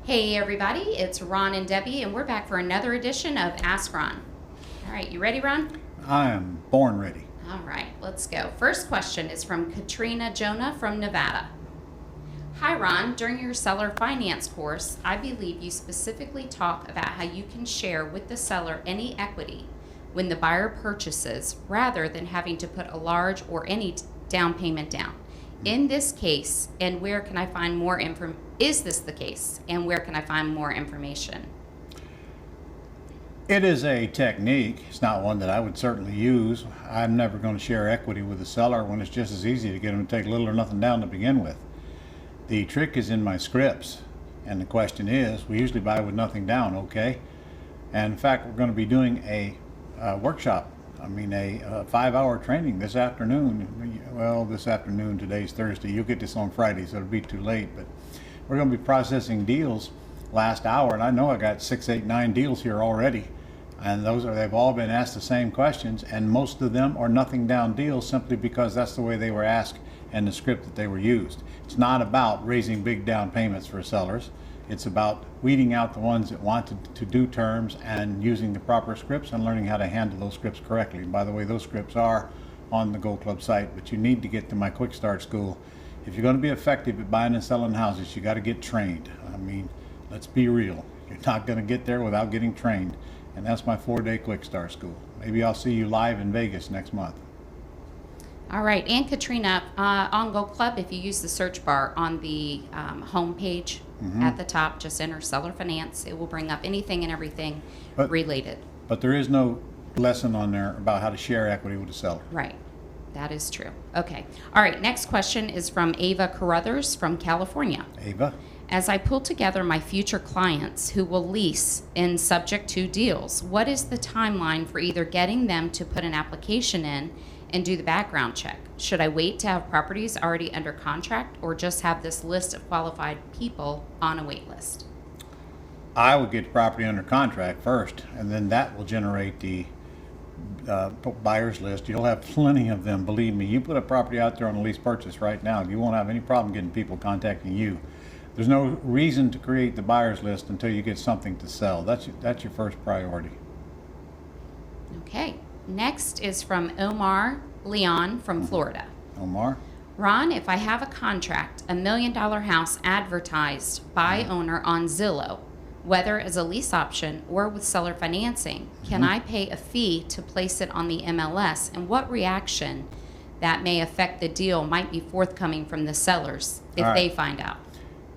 Hey everybody, it's Ron and Debbie, and we're back for another edition of Ask Ron. All right, you ready, Ron? I am born ready. All right, let's go. First question is from Katrina Jonah from Nevada. Hi Ron, during your seller finance course, I believe you specifically talk about how you can share with the seller any equity when the buyer purchases rather than having to put a large or any down payment down. In this case, and where can I find more information? Is this the case, and where can I find more information? It is a technique. It's not one that I would certainly use. I'm never going to share equity with the seller when it's just as easy to get them to take little or nothing down to begin with. The trick is in my scripts, and the question is, we usually buy with nothing down, okay? And in fact, we're going to be doing a workshop. A 5-hour training this afternoon. Well, this afternoon, today's Thursday. You'll get this on Friday, so it'll be too late. But we're going to be processing deals last hour, and I know I got 6, 8, 9 deals here already. And they've all been asked the same questions, and most of them are nothing down deals simply because that's the way they were asked and the script that they were used. It's not about raising big down payments for sellers. It's about weeding out the ones that want to do terms and using the proper scripts and learning how to handle those scripts correctly. And by the way, those scripts are on the Gold Club site, but you need to get to my Quick Start School. If you're going to be effective at buying and selling houses, you got to get trained. Let's be real. You're not going to get there without getting trained. And that's my 4-day Quick Start School. Maybe I'll see you live in Vegas next month. All right, and Katrina, on Gold Club, if you use the search bar on the home page at the top, just enter seller finance. It will bring up anything and everything related. But there is no lesson on there about how to share equity with the seller. Right, that is true. Okay, all right, next question is from Ava Carrothers from California. Ava? As I pull together my future clients who will lease in subject to deals, what is the timeline for either getting them to put an application in and do the background check? Should I wait to have properties already under contract or just have this list of qualified people on a wait list? I would get the property under contract first, and then that will generate the buyer's list. You'll have plenty of them, believe me. You put a property out there on a lease purchase right now, you won't have any problem getting people contacting you. There's no reason to create the buyer's list until you get something to sell. That's your first priority. Okay. Next is from Omar Leon from Florida. Omar? Ron, if I have a contract, $1 million house advertised by owner on Zillow, whether as a lease option or with seller financing, can I pay a fee to place it on the MLS? And what reaction that may affect the deal might be forthcoming from the sellers if they find out?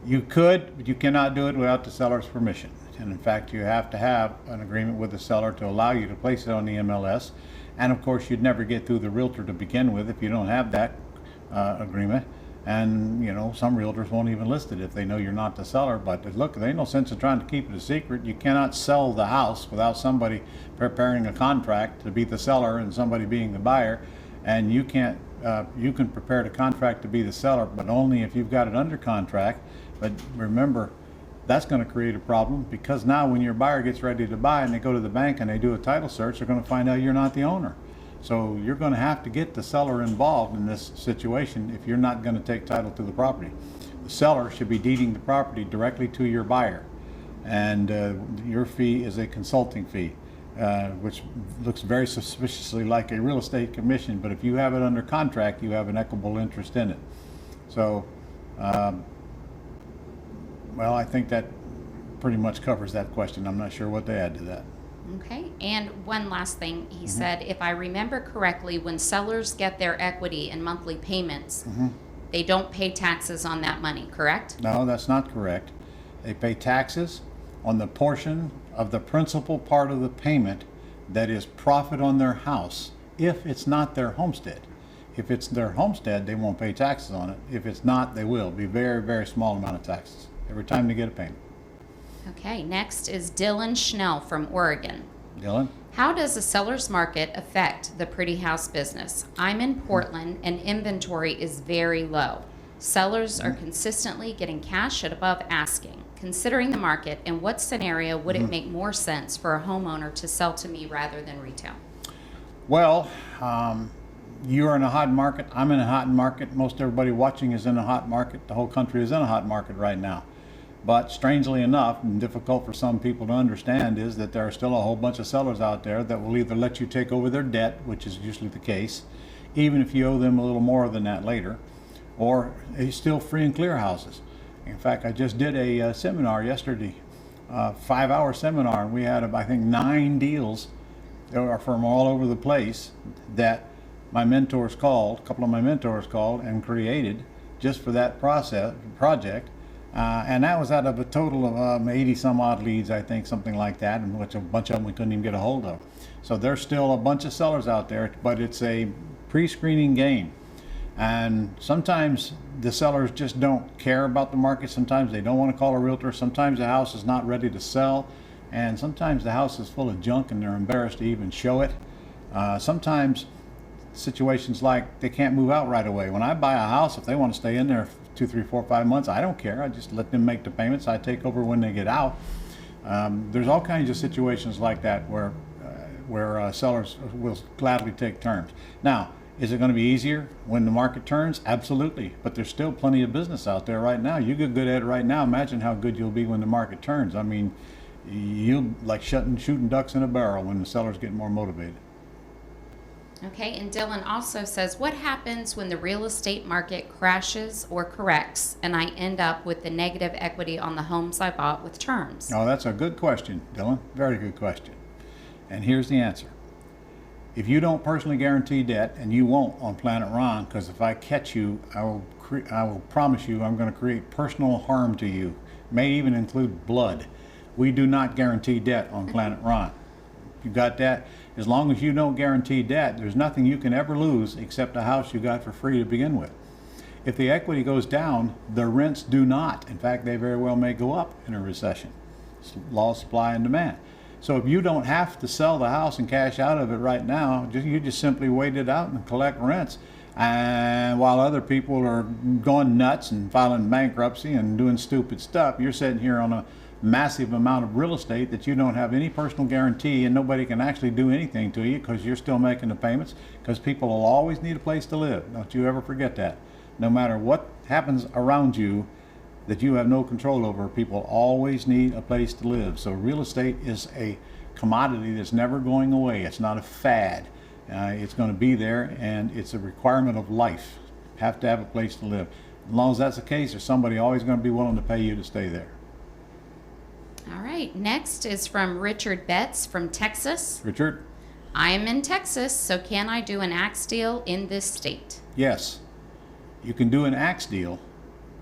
You could, but you cannot do it without the seller's permission. And in fact, you have to have an agreement with the seller to allow you to place it on the MLS. And of course, you'd never get through the realtor to begin with if you don't have that agreement. And some realtors won't even list it if they know you're not the seller. But look, there ain't no sense in trying to keep it a secret. You cannot sell the house without somebody preparing a contract to be the seller and somebody being the buyer. And you can't. You can prepare the contract to be the seller, but only if you've got it under contract. But remember, that's going to create a problem because now when your buyer gets ready to buy and they go to the bank and they do a title search, they're going to find out you're not the owner. So you're going to have to get the seller involved in this situation if you're not going to take title to the property. The seller should be deeding the property directly to your buyer, and your fee is a consulting fee, which looks very suspiciously like a real estate commission, but if you have it under contract, you have an equitable interest in it. So well, I think that pretty much covers that question. I'm not sure what to add to that. Okay, and one last thing. He said, if I remember correctly, when sellers get their equity and monthly payments, they don't pay taxes on that money, correct? No, that's not correct. They pay taxes on the portion of the principal part of the payment that is profit on their house, if it's not their homestead. If it's their homestead, they won't pay taxes on it. If it's not, they will. Be very, very small amount of taxes every time they get a payment. Okay, next is Dylan Schnell from Oregon. Dylan? How does a seller's market affect the pretty house business? I'm in Portland and inventory is very low. Sellers are consistently getting cash at above asking. Considering the market, in what scenario would it make more sense for a homeowner to sell to me rather than retail? Well, you're in a hot market. I'm in a hot market. Most everybody watching is in a hot market. The whole country is in a hot market right now. But strangely enough, and difficult for some people to understand, is that there are still a whole bunch of sellers out there that will either let you take over their debt, which is usually the case, even if you owe them a little more than that later, or they still free and clear houses. In fact, I just did a seminar yesterday, a 5-hour seminar, and we had, I think, 9 deals that are from all over the place that my mentors called, a couple of my mentors called and created just for that project. And that was out of a total of 80 some odd leads, I think, something like that, and which a bunch of them we couldn't even get a hold of. So there's still a bunch of sellers out there, but it's a pre-screening game. And sometimes the sellers just don't care about the market. Sometimes they don't want to call a realtor. Sometimes the house is not ready to sell. And sometimes the house is full of junk and they're embarrassed to even show it. Sometimes situations like they can't move out right away. When I buy a house, if they want to stay in there 2, 3, 4, 5 months, I don't care. I just let them make the payments. I take over when they get out. There's all kinds of situations like that where sellers will gladly take terms. Now, is it going to be easier when the market turns? Absolutely. But there's still plenty of business out there right now. You get good at it right now. Imagine how good you'll be when the market turns. I mean, you'll like shooting ducks in a barrel when the sellers get more motivated. Okay, and Dylan also says, what happens when the real estate market crashes or corrects and I end up with the negative equity on the homes I bought with terms? Oh, that's a good question, Dylan. Very good question. And here's the answer. If you don't personally guarantee debt, and you won't on Planet Ron, because if I catch you, I will promise you I'm going to create personal harm to you. May even include blood. We do not guarantee debt on Planet Ron. You got that? As long as you don't guarantee debt, there's nothing you can ever lose except a house you got for free to begin with. If the equity goes down, the rents do not. In fact, they very well may go up in a recession. It's law of supply and demand. So if you don't have to sell the house and cash out of it right now, you just simply wait it out and collect rents. And while other people are going nuts and filing bankruptcy and doing stupid stuff, you're sitting here on a massive amount of real estate that you don't have any personal guarantee, and nobody can actually do anything to you because you're still making the payments, because people will always need a place to live. Don't you ever forget that. No matter what happens around you that you have no control over, people always need a place to live. So real estate is a commodity that's never going away. It's not a fad. It's going to be there, and it's a requirement of life. You have to have a place to live. As long as that's the case, there's somebody always going to be willing to pay you to stay there. All right, next is from Richard Betts from Texas. Richard? I am in Texas, so can I do an axe deal in this state? Yes. You can do an axe deal,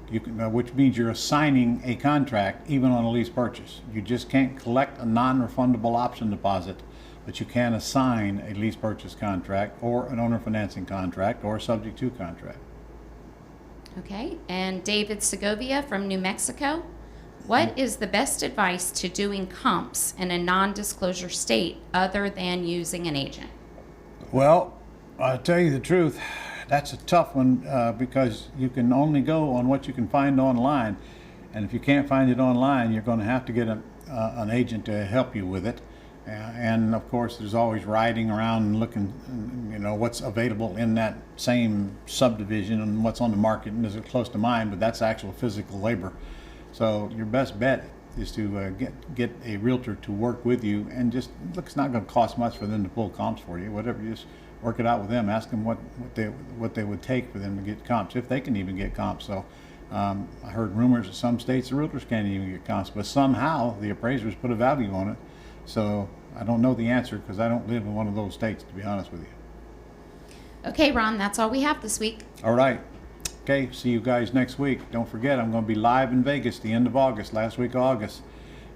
which means you're assigning a contract even on a lease purchase. You just can't collect a non-refundable option deposit, but you can assign a lease purchase contract or an owner financing contract or a subject to contract. Okay, and David Segovia from New Mexico. What is the best advice to doing comps in a non-disclosure state other than using an agent? Well, I'll tell you the truth, that's a tough one because you can only go on what you can find online. And if you can't find it online, you're going to have to get an agent to help you with it. And of course, there's always riding around and looking, what's available in that same subdivision and what's on the market, and is it close to mine, but that's actual physical labor. So your best bet is to get a realtor to work with you, and just look, it's not going to cost much for them to pull comps for you. Whatever, you just work it out with them. Ask them what they would take for them to get comps, if they can even get comps. So I heard rumors that some states the realtors can't even get comps, but somehow the appraisers put a value on it. So I don't know the answer because I don't live in one of those states, to be honest with you. Okay, Ron, that's all we have this week. All right. Okay, see you guys next week. Don't forget, I'm going to be live in Vegas the end of August, last week of August.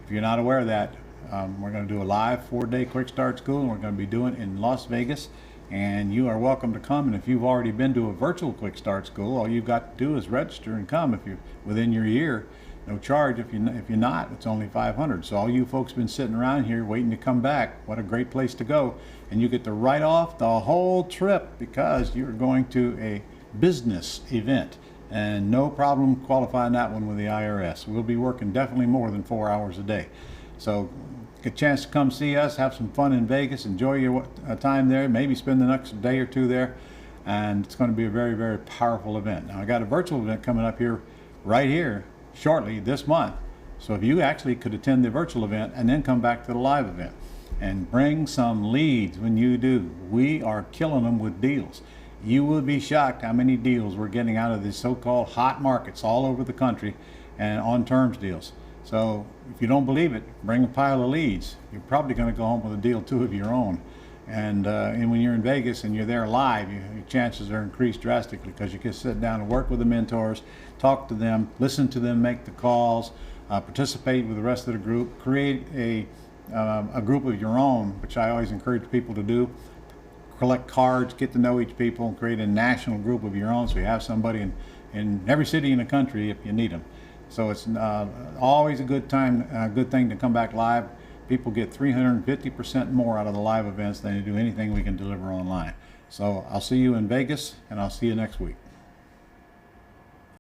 If you're not aware of that, we're going to do a live 4-day quick start school, and we're going to be doing it in Las Vegas. And you are welcome to come. And if you've already been to a virtual quick start school, all you've got to do is register and come if you're within your year. No charge. If you're not, it's only $500. So all you folks been sitting around here waiting to come back, what a great place to go. And you get to write off the whole trip because you're going to a business event, and no problem qualifying that one with the IRS. We'll be working definitely more than 4 hours a day. So get a chance to come see us, have some fun in Vegas, enjoy your time there, maybe spend the next day or two there, and it's going to be a very, very powerful event. Now I got a virtual event coming up here right here shortly this month, So if you actually could attend the virtual event and then come back to the live event and bring some leads when you do, we are killing them with deals. You will be shocked how many deals we're getting out of these so-called hot markets all over the country and on terms deals. So if you don't believe it, bring a pile of leads. You're probably going to go home with a deal too of your own. And when you're in Vegas and you're there live, your chances are increased drastically because you can sit down and work with the mentors, talk to them, listen to them, make the calls, participate with the rest of the group, create a group of your own, which I always encourage people to do. Collect cards, get to know each people, and create a national group of your own so you have somebody in every city in the country if you need them. So it's always a good thing to come back live. People get 350% more out of the live events than they do anything we can deliver online. So I'll see you in Vegas, and I'll see you next week.